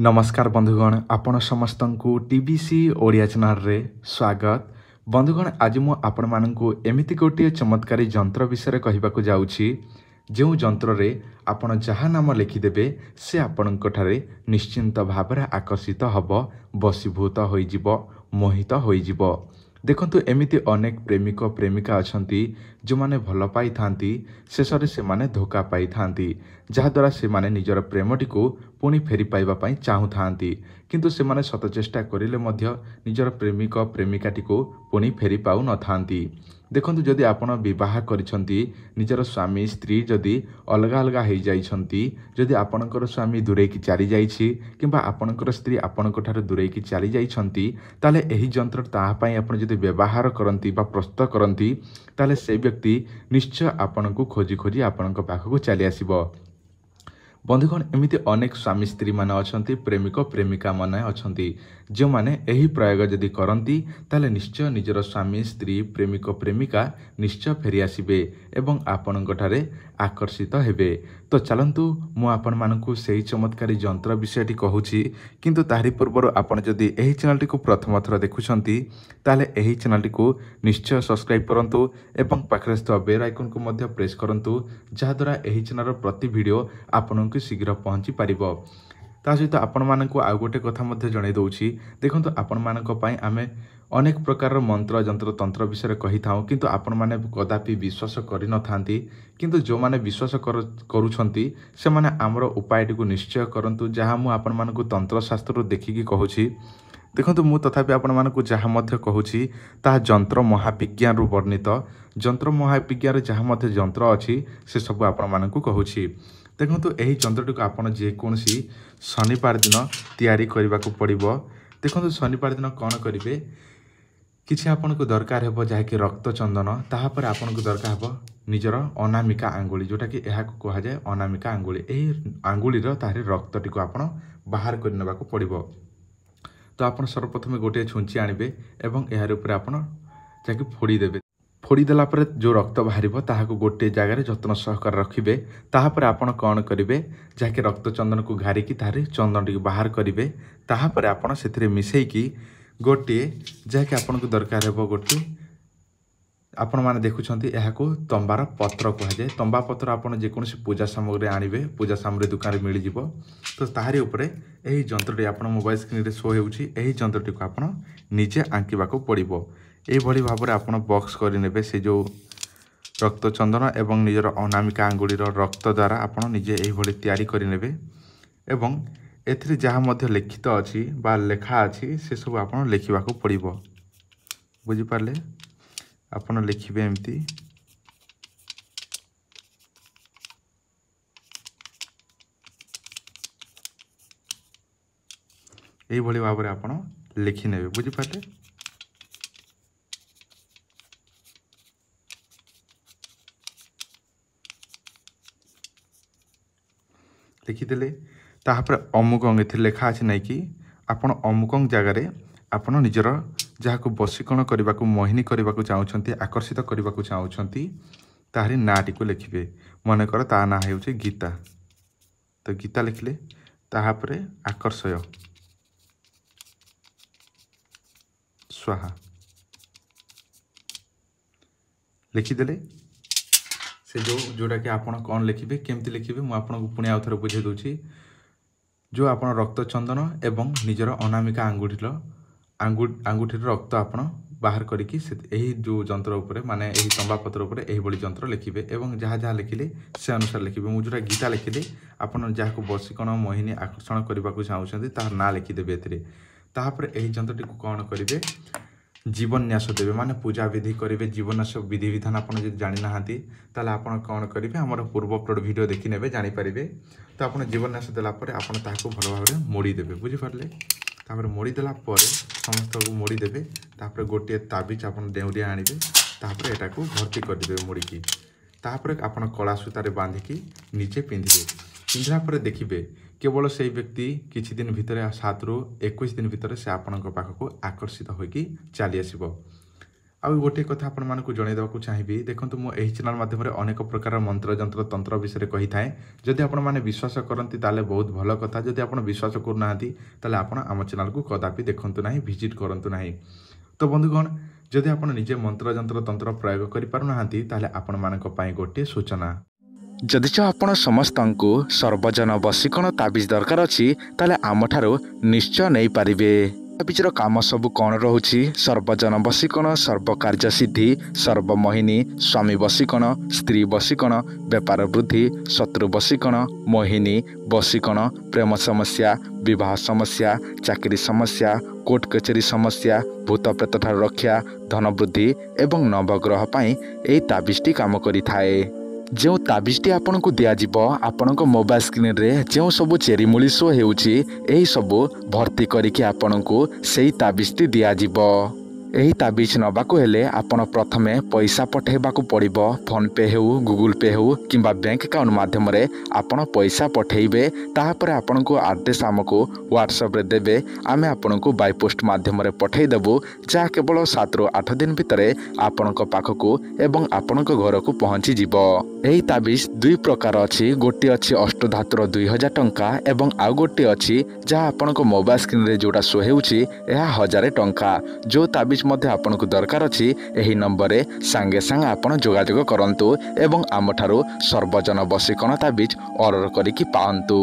नमस्कार बंधुगण आपण समस्त को टीबीसी ओडिया चैनल रे स्वागत। बंधुगण आज मु आपण मानकु एमिति गोटे चमत्कारी यंत्र विषय कहबाकू जाउछि जो यंत्र रे आपण जहा नाम लिखिदेबे से आपणक ठारे निश्चिंत भावरे आकर्षित हब, बसीभूत होइजिवो, मोहित होइजिवो। देखंतु एमिति अनेक प्रेमिक प्रेमिका अछंती जो माने भल पाई थांती शेषरे से माने धोखा पाई थांती जहा द्वारा से माने निजर प्रेमटी को पुणी फेरी पाइबा पाई चाहू थांती किंतु से माने शत चेष्टा करिले मध्य निजर प्रेमिक प्रेमिकाटी को पुणी फेरी पाउ न थांती। देखंतु जदि आपण विवाह करिसंती निजर स्वामी स्त्री जदि अलगा अलगा हो जाइछंती, जदि आपणकर स्वामी दूरे की चली जाइछि किंबा आपणकर स्त्री आपणक ठारे दूरे की चली जाइछंती ताले एही यंत्र ताहा पई आपण जदि व्यवहार करंती बा प्रस्तुत करंती ताले से व्यक्ति निश्चय आपणको खोजी खोजी आपणक पाखको चली आसीबो। बंधुगण एमिति अनेक स्वामी स्त्री माने अछंती, प्रेमिक प्रेमिका माने अछंती जो माने एही प्रयोग जदि करंती ताले निश्चय निजर स्वामी स्त्री प्रेमिक प्रेमिका निश्चय फेरी आसीबे एवं आपणक ठारे आकर्षित हेबे। तो चलंतु मु आपण मानकु सेही चमत्कारी यंत्र विषयटी कहूछि किंतु तारि पूर्व आपण जदि एही चैनल को प्रथम थर देखुछंती ताले एही चैनल को निश्चय सब्सक्राइब करंतु एवं पाखरे स्थित बेल आइकन को मध्य प्रेस करंतु जहा द्वारा एही चैनल प्रति वीडियो आपनकु शीघ्र पहुंची पारिबो। ता सहित आपण मानकु आ गोटे कथा मध्य जणाई दउछि। देखंतु आपण मानक पई आमे अनेक प्रकार मंत्र यंत्र तंत्र विषय कही थाउ किंतु आपण माने कदापि विश्वास करि न थांती किंतु जो माने विश्वास करूछंती से माने हमरो उपायटी को निश्चय करंतु जहा मु आपण मानकु तंत्र शास्त्र देखि कि कहूछि। देखंतु मु तथापि आपण मानकु जहा मध्य कहूछि ता यंत्र महाविज्ञान रु वर्णित यंत्र महाविज्ञान जहा मध्य यंत्र अछि से सब आपण मानकु कहूछि। देखंतु एही यंत्रटी को आपण जे कोनसी शनिवार दिन तैयारी करबा को पड़िबो। देखंतु शनिवार दिन कोन करिवे किछि आपन को दरकार हेबो जहा कि रक्त चंदन, ताहा पर आपन को दरकार हेबो निजर अनामिका आंगुली जोटा कि एहा को कहा जाय अनामिका आंगुली। एही आंगुली रो तारे रक्तटी को आपन बाहर कर नेबा को पड़िबो। तो आपन सर्वप्रथम गोटे छुंची आनिबे एवं एहार ऊपर आपन जाके फोड़ी देबे। फोड़ी देला पर जो रक्त बाहरिबो ताहा को गोटे जगह रे जत्न सहकार रखिबे। ताहा पर आपन कोन करिवे जहा कि रक्त चंदन को घारी की तारे चंदन टी बाहर करिवे। ताहा पर आपन सेथिरे मिसई की गोटे जहा कि आपन को दरकार हेबो गोटे आपण माने देखुछंती एहा को तंबार पत्र कहा जाय। तंबा पत्र आपण जे कोनसी पूजा सामग्री आनिबे, पूजा सामग्री दुकान रे मिली जिवो। तो ताहारी ऊपर एही यंत्रटी आपण मोबाइल स्क्रीन रे शो हेउची। एही यंत्रटी को आपण निजे आंकिबा को पड़िबो। एही भली भाबरे आपण बॉक्स करि नेबे से जो रक्त चंदन एवं निजर अनामिका आंगुली रो रक्त द्वारा आपण निजे एही भली तयारी करि नेबे एवं एथिरे जहा मध्य लिखित अछि बा लेखा अछि से सब आपण लिखिबा को पड़िबो। बुझि पारले आपण लिखिबे एमती एही भली भाबरे आपण लिखि नेबे। बुझि पारले लिखिदेले तापर अमुक अंग एथि लेखा अछि नै कि आपण अमुक जगह रे आपण निजर जहा को बसीकरण करबा को मोहिनी करबा को चाहउछंती, आकर्षित करबा को चाहउछंती ताहारी नाटी को लिखिबे। मने कर ता ना हेउचे गीता। तो गीता लिखले ताहा परे आकर्षय स्वाहा लिखिदेले से जोटा कि आपण कौन लिखिबे केमती लिखिबे मु आपन को पुणी आउ थरे बुझे दोछि। जो आपण रक्त चंदन एवं निजर अनामिका आंगुठी रक्त आपण बाहर करिकी एही जो यंत्र ऊपर माने एही तंबा पत्र ऊपर एही बड़ी यंत्र लिखिबे एवं जहा जहा लिखिले से अनुसार लिखिबे। मु जोटा गीता लिखिले आपण जहा को बसीकरण मोहिनी आकर्षण करबा को चाहउछंती तार ना लिखि देबे एथिरे। ताहा पर एही यंत्रटी को कोन करिवे जीवन न्यास देवे माने पूजा विधि करेंगे। जीवन न्यास विधि विधान आप जानी ना ताले आपण कौन करेंगे आमर पूर्व अपलोड वीडियो देखि नेबे जानि पारिबे। तो आपण जीवन न्यास देला परे आपण ताहाको भल भाबरे मोड़ी देबे। बुझि पारले तापर मोड़ी देला परे समस्त को मोड़ी देबे। तापर गोटे ताबिज आपण डेउरिया आनिबे तापर एटा को भर्ती कर देबे मोड़ी की। तापर आपण कला सूतारे बांधिकी नीचे पिंधिबे। पिंधला परे देखिबे केवल से व्यक्ति किछि दिन भितर 7 रु 21 दिन भितर से आपनक पाखको आकर्षित होइकी चली आसीबो। ଆଉ ଗୋଟିଏ କଥା ଆପଣମାନଙ୍କୁ ଜଣାଇଦେବାକୁ ଚାହିଁବି, ଦେଖନ୍ତୁ ମୁଁ ଏହି ଚ୍ୟାନେଲ୍ ମାଧ୍ୟମରେ ଅନେକ ପ୍ରକାର ମନ୍ତ୍ର ଯନ୍ତ୍ର ତନ୍ତ୍ର ବିଷୟରେ କହିଥାଏ। ଯଦି ଆପଣମାନେ ବିଶ୍ୱାସ କରନ୍ତି ତାହେଲେ ବହୁତ ଭଲ କଥା। ଯଦି ଆପଣ ବିଶ୍ୱାସ କରୁନାହାନ୍ତି ତାହେଲେ ଆପଣ ଆମ ଚ୍ୟାନେଲ୍କୁ କଦାପି ଦେଖନ୍ତୁ ନାହିଁ, ଭିଜିଟ୍ କରନ୍ତୁ ନାହିଁ। ତ ବନ୍ଧୁଗଣ, ଯଦି ଆପଣ ନିଜେ ମନ୍ତ୍ର ଯନ୍ତ୍ର ତନ୍ତ୍ର ପ୍ରୟୋଗ କରିପାରୁନାହାନ୍ତି ତାହେଲେ ଆପଣମାନଙ୍କ ପାଇଁ ଗୋଟିଏ ସୂଚନା। ଯଦିଚ ଆପଣ ସମସ୍ତଙ୍କୁ ସର୍ବଜନ ବଶୀକରଣ ତାବିଜ ଦରକାର ଅଛି ତାହେଲେ ଆମଠାରୁ ନିଶ୍ଚୟ ନେଇପାରିବେ। ତାବିଜର କାମ ସବୁ କ'ଣ ରହୁଛି? ସର୍ବଜନ ବଶୀକରଣ, ସର୍ବକାର୍ଯ୍ୟ ସିଦ୍ଧି, ସର୍ବମୋହିନୀ, ସ୍ୱାମୀ ବଶୀକରଣ, ସ୍ତ୍ରୀ ବଶୀକରଣ, ବେପାର ବୃଦ୍ଧି, ଶତ୍ରୁ ବଶୀକରଣ, ମୋହିନୀ ବଶୀକରଣ, ପ୍ରେମ ସମସ୍ୟା, ବିବାହ ସମସ୍ୟା, ଚାକିରି ସମସ୍ୟା, କୋର୍ଟ କଚେରୀ ସମସ୍ୟା, ଭୂତ ପ୍ରେତଠାରୁ ରକ୍ଷା, ଧନ ବୃଦ୍ଧି ଏବଂ ନବଗ୍ରହ ପାଇଁ ଏହି ତାବିଜଟି କାମ କରିଥାଏ। ଯେଉଁ ତାବିଜଟି ଆପଣଙ୍କୁ ଦିଆଯିବ, ଆପଣଙ୍କ ମୋବାଇଲ ସ୍କ୍ରିନ୍ରେ ଯେଉଁ ସବୁ ଚେରି ମୂଳି ଶୋ ହେଉଛି, ଏହିସବୁ ଭର୍ତ୍ତି କରିକି ଆପଣଙ୍କୁ ସେହି ତାବିଜଟି ଦିଆଯିବ। ଏହି ତାବିଜ ନେବାକୁ ହେଲେ ଆପଣ ପ୍ରଥମେ ପଇସା ପଠାଇବାକୁ ପଡ଼ିବ। ଫୋନ୍ପେ ହେଉ, ଗୁଗୁଲ୍ ପେ ହେଉ କିମ୍ବା ବ୍ୟାଙ୍କ ଆକାଉଣ୍ଟ ମାଧ୍ୟମରେ ଆପଣ ପଇସା ପଠାଇବେ। ତାପରେ ଆପଣଙ୍କୁ ଆଡ୍ରେସ୍ ଆମକୁ ହ୍ୱାଟ୍ସଆପ୍ରେ ଦେବେ। ଆମେ ଆପଣଙ୍କୁ ବାଇ ପୋଷ୍ଟ ମାଧ୍ୟମରେ ପଠାଇଦେବୁ, ଯାହା କେବଳ 7ରୁ 8 ଦିନ ଭିତରେ ଆପଣଙ୍କ ପାଖକୁ ଏବଂ ଆପଣଙ୍କ ଘରକୁ ପହଞ୍ଚିଯିବ। ଏହି ତାବିଜ ଦୁଇ ପ୍ରକାର ଅଛି। ଗୋଟିଏ ଅଛି ଅଷ୍ଟଧାତୁର 2000 ଟଙ୍କା ଏବଂ ଆଉ ଗୋଟିଏ ଅଛି ଯାହା ଆପଣଙ୍କ ମୋବାଇଲ ସ୍କ୍ରିନ୍ରେ ଯେଉଁଟା ଶୋ ହେଉଛି ଏହା 1000 ଟଙ୍କା। ଯେଉଁ ତାବିଜ ମଧ୍ୟ ଆପଣଙ୍କୁ ଦରକାର ଅଛି ଏହି ନମ୍ବରରେ ସାଙ୍ଗେ ସାଙ୍ଗେ ଆପଣ ଯୋଗାଯୋଗ କରନ୍ତୁ ଏବଂ ଆମଠାରୁ ସର୍ବଜନ ବଶୀକରଣ ତାବିଜ ଅର୍ଡ଼ର କରିକି ପାଆନ୍ତୁ।